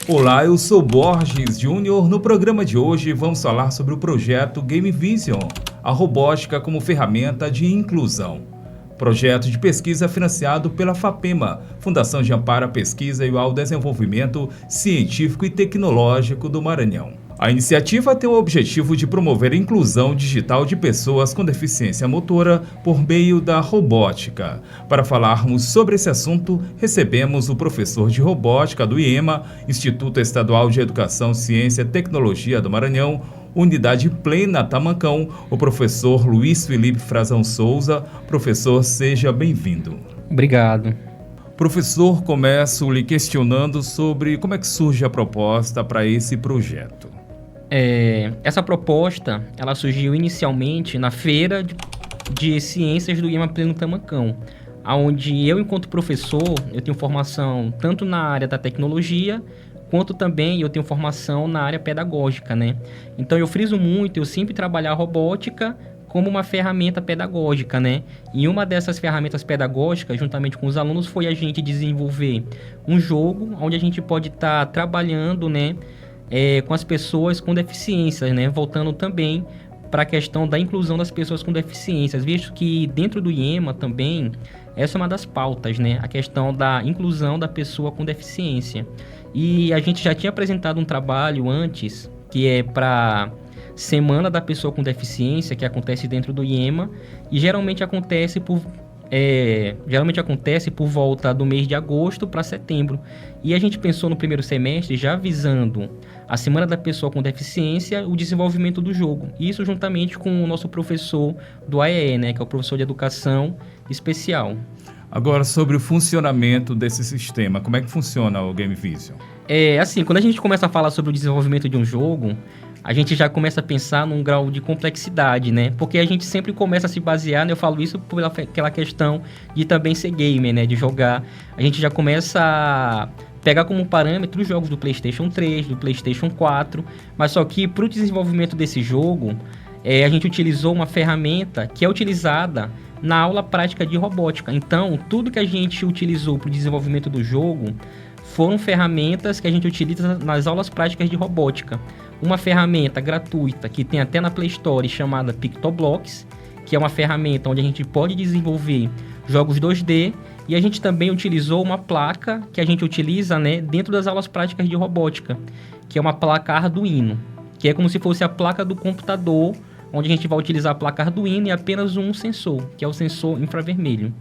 Olá, eu sou Borges Júnior. No programa de hoje vamos falar sobre o projeto Game Vision, a robótica como ferramenta de inclusão. Projeto de pesquisa financiado pela FAPEMA, Fundação de Amparo à Pesquisa e ao Desenvolvimento Científico e Tecnológico do Maranhão. A iniciativa tem o objetivo de promover a inclusão digital de pessoas com deficiência motora por meio da robótica. Para falarmos sobre esse assunto, recebemos o professor de robótica do IEMA, Instituto Estadual de Educação, Ciência e Tecnologia do Maranhão, Unidade Plena Tamancão, o professor Luiz Felipe Frazão Souza. Professor, seja bem-vindo. Obrigado. Professor, começo lhe questionando sobre como é que surge a proposta para esse projeto. Essa proposta, ela surgiu inicialmente na Feira de Ciências do IEMA Pleno Tamancão, onde eu, enquanto professor, eu tenho formação tanto na área da tecnologia, quanto também eu tenho formação na área pedagógica, né? Então, eu friso muito, eu sempre trabalhar a robótica como uma ferramenta pedagógica, né? E uma dessas ferramentas pedagógicas, juntamente com os alunos, foi a gente desenvolver um jogo onde a gente pode estar trabalhando, né, com as pessoas com deficiências, né? Voltando também para a questão da inclusão das pessoas com deficiências, visto que dentro do IEMA também, essa é uma das pautas, né? A questão da inclusão da pessoa com deficiência. E a gente já tinha apresentado um trabalho antes, que é para Semana da Pessoa com Deficiência, que acontece dentro do IEMA, e geralmente acontece por volta do mês de agosto para setembro. E a gente pensou no primeiro semestre, já visando a Semana da Pessoa com Deficiência, o desenvolvimento do jogo. Isso juntamente com o nosso professor do AEE, né, que é o professor de Educação Especial. Agora, sobre o funcionamento desse sistema, como é que funciona o Game Vision? Quando a gente começa a falar sobre o desenvolvimento de um jogo, a gente já começa a pensar num grau de complexidade, né? Porque a gente sempre começa a se basear, né? Eu falo isso pela questão de também ser gamer, né? De jogar. A gente já começa a pegar como parâmetro os jogos do PlayStation 3, do PlayStation 4, mas só que para o desenvolvimento desse jogo, a gente utilizou uma ferramenta que é utilizada na aula prática de robótica. Então, tudo que a gente utilizou para o desenvolvimento do jogo foram ferramentas que a gente utiliza nas aulas práticas de robótica. Uma ferramenta gratuita que tem até na Play Store chamada Pictoblocks, que é uma ferramenta onde a gente pode desenvolver jogos 2D, e a gente também utilizou uma placa que a gente utiliza, né, dentro das aulas práticas de robótica, que é uma placa Arduino, que é como se fosse a placa do computador, onde a gente vai utilizar a placa Arduino e apenas um sensor, que é o sensor infravermelho.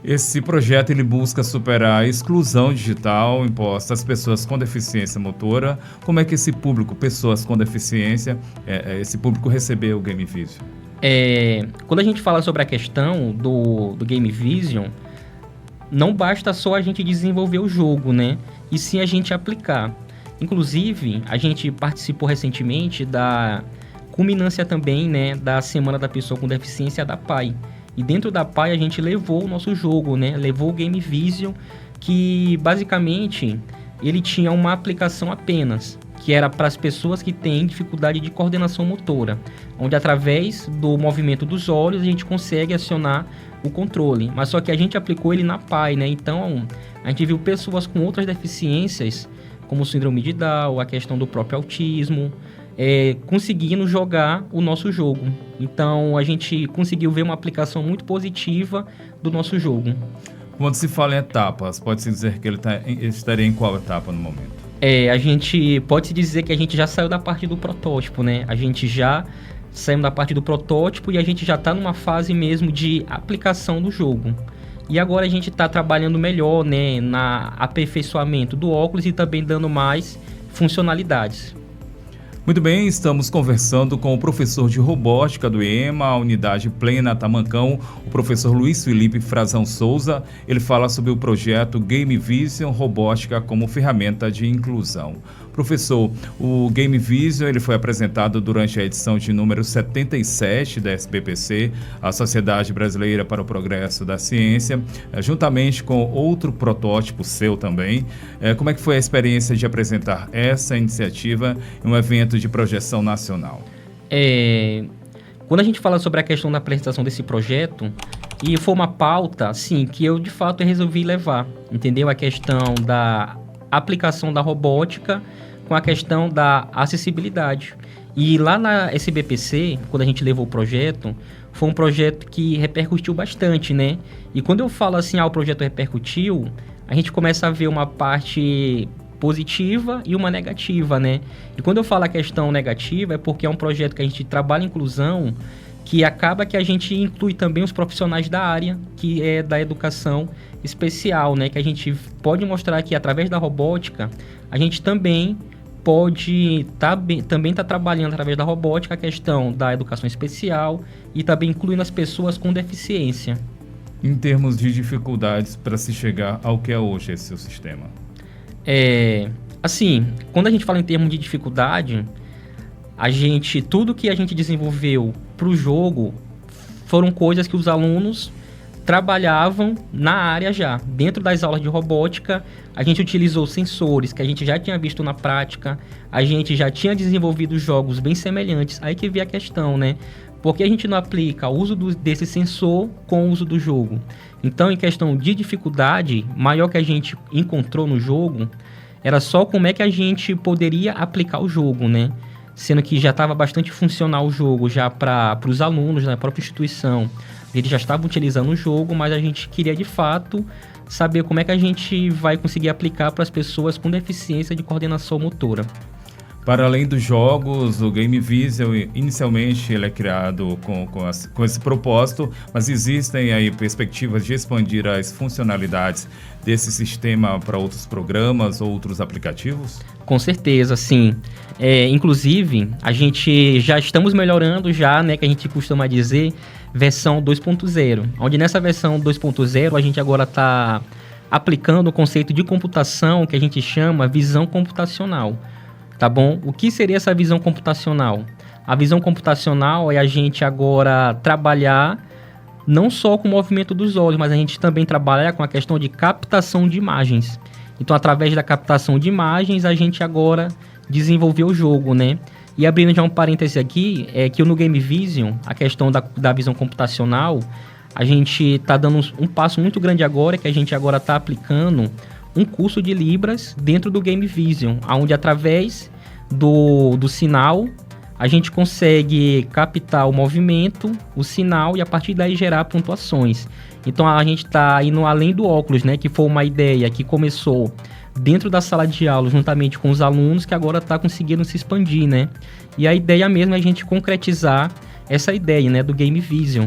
Esse projeto ele busca superar a exclusão digital imposta às pessoas com deficiência motora. Como é que esse público, pessoas com deficiência, esse público recebeu o Game Vision? Quando a gente fala sobre a questão do Game Vision, não basta só a gente desenvolver o jogo, né? E sim a gente aplicar. Inclusive, a gente participou recentemente da culminância também, né, da Semana da Pessoa com Deficiência da PAI. E dentro da PAI a gente levou o nosso jogo, né? Levou o Game Vision, que basicamente ele tinha uma aplicação apenas, que era para as pessoas que têm dificuldade de coordenação motora, onde através do movimento dos olhos a gente consegue acionar o controle. Mas só que a gente aplicou ele na PAI, né? Então a gente viu pessoas com outras deficiências, como síndrome de Down, a questão do próprio autismo, conseguindo jogar o nosso jogo. Então a gente conseguiu ver uma aplicação muito positiva do nosso jogo. Quando se fala em etapas, pode-se dizer que ele estaria em qual etapa no momento? A gente pode-se dizer que a gente já saiu da parte do protótipo, né? A gente já saiu da parte do protótipo e a gente já está numa fase mesmo de aplicação do jogo. E agora a gente está trabalhando melhor, né, na aperfeiçoamento do óculos e também dando mais funcionalidades. Muito bem, estamos conversando com o professor de robótica do IEMA, a Unidade Plena Tamancão, o professor Luiz Felipe Frazão Souza. Ele fala sobre o projeto Game Vision Robótica como ferramenta de inclusão. Professor, o Game Vision ele foi apresentado durante a edição de número 77 da SBPC, a Sociedade Brasileira para o Progresso da Ciência, juntamente com outro protótipo seu também. Como é que foi a experiência de apresentar essa iniciativa em um evento de projeção nacional? Quando a gente fala sobre a questão da apresentação desse projeto, e foi uma pauta, assim, que eu de fato resolvi levar, entendeu? A questão da aplicação da robótica com a questão da acessibilidade. E lá na SBPC, quando a gente levou o projeto, foi um projeto que repercutiu bastante, né? E quando eu falo assim, o projeto repercutiu, a gente começa a ver uma parte positiva e uma negativa, né? E quando eu falo a questão negativa, é porque é um projeto que a gente trabalha inclusão, que acaba que a gente inclui também os profissionais da área, que é da educação especial, né? Que a gente pode mostrar que através da robótica, a gente também pode também estar trabalhando através da robótica a questão da educação especial e também incluindo as pessoas com deficiência. Em termos de dificuldades para se chegar ao que é hoje esse seu sistema? Assim, quando a gente fala em termos de dificuldade, tudo que a gente desenvolveu para o jogo foram coisas que os alunos trabalhavam na área já. Dentro das aulas de robótica, a gente utilizou sensores que a gente já tinha visto na prática, a gente já tinha desenvolvido jogos bem semelhantes. Aí que vem a questão, né? Porque a gente não aplica o uso desse sensor com o uso do jogo. Então, em questão de dificuldade, maior que a gente encontrou no jogo, era só como é que a gente poderia aplicar o jogo, né? Sendo que já estava bastante funcional o jogo já para os alunos da própria instituição. Eles já estavam utilizando o jogo, mas a gente queria, de fato, saber como é que a gente vai conseguir aplicar para as pessoas com deficiência de coordenação motora. Para além dos jogos, o Game Vision, inicialmente, ele é criado com esse propósito, mas existem aí perspectivas de expandir as funcionalidades desse sistema para outros programas ou outros aplicativos? Com certeza, sim. Inclusive, a gente já estamos melhorando já, né, que a gente costuma dizer, versão 2.0, onde nessa versão 2.0 a gente agora está aplicando o conceito de computação que a gente chama visão computacional. Tá bom? O que seria essa visão computacional? A visão computacional é a gente agora trabalhar não só com o movimento dos olhos, mas a gente também trabalhar com a questão de captação de imagens. Então, através da captação de imagens, a gente agora desenvolveu o jogo, né? E abrindo já um parêntese aqui, é que no Game Vision, a questão da visão computacional, a gente está dando um passo muito grande agora, que a gente agora está aplicando um curso de Libras dentro do Game Vision, onde através do sinal a gente consegue captar o movimento, o sinal e a partir daí gerar pontuações. Então a gente está indo além do óculos, né, que foi uma ideia que começou dentro da sala de aula juntamente com os alunos, que agora está conseguindo se expandir, né? E a ideia mesmo é a gente concretizar essa ideia, né, do Game Vision.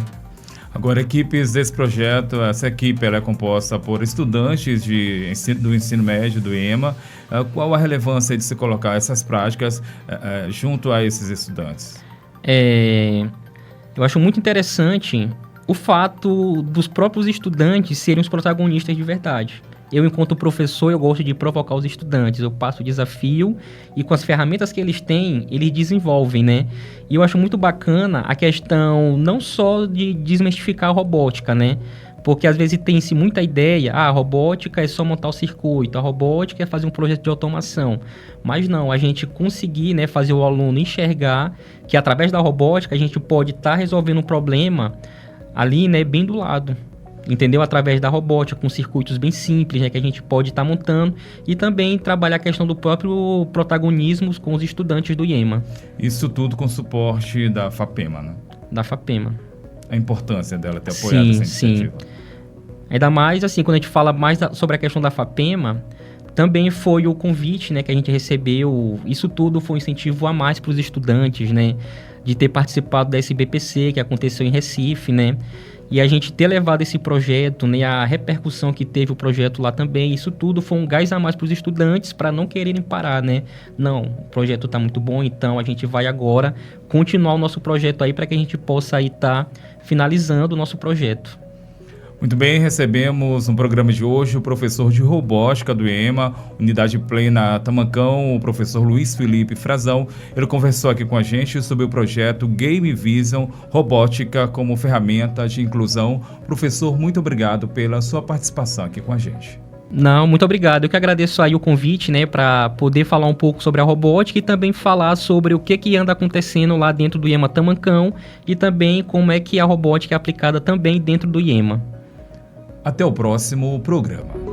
Agora, equipes desse projeto, essa equipe ela é composta por estudantes do ensino médio, do EMA. Qual a relevância de se colocar essas práticas junto a esses estudantes? Eu acho muito interessante o fato dos próprios estudantes serem os protagonistas de verdade. Eu, enquanto professor, eu gosto de provocar os estudantes. Eu passo o desafio e com as ferramentas que eles têm, eles desenvolvem, né? E eu acho muito bacana a questão não só de desmistificar a robótica, né? Porque às vezes tem-se muita ideia, a robótica é só montar o circuito, a robótica é fazer um projeto de automação. Mas não, a gente conseguir, né, fazer o aluno enxergar que através da robótica a gente pode estar resolvendo um problema ali, né, bem do lado. Entendeu? Através da robótica, com circuitos bem simples, né, que a gente pode estar montando, e também trabalhar a questão do próprio protagonismo com os estudantes do IEMA. Isso tudo com suporte da FAPEMA, né? Da FAPEMA. A importância dela ter apoiado essa iniciativa. Sim. Ainda mais, assim, quando a gente fala mais sobre a questão da FAPEMA, também foi o convite, né, que a gente recebeu. Isso tudo foi um incentivo a mais para os estudantes, né, de ter participado da SBPC, que aconteceu em Recife, né? E a gente ter levado esse projeto, né, a repercussão que teve o projeto lá também, isso tudo foi um gás a mais para os estudantes para não quererem parar, né? Não, o projeto está muito bom, então a gente vai agora continuar o nosso projeto aí para que a gente possa aí estar finalizando o nosso projeto. Muito bem, recebemos no programa de hoje o professor de robótica do EMA, Unidade Plena Tamancão, o professor Luiz Felipe Frazão. Ele conversou aqui com a gente sobre o projeto Game Vision, robótica como ferramenta de inclusão. Professor, muito obrigado pela sua participação aqui com a gente. Não, muito obrigado. Eu que agradeço aí o convite, né, para poder falar um pouco sobre a robótica e também falar sobre o que anda acontecendo lá dentro do IEMA Tamancão e também como é que a robótica é aplicada também dentro do IEMA. Até o próximo programa.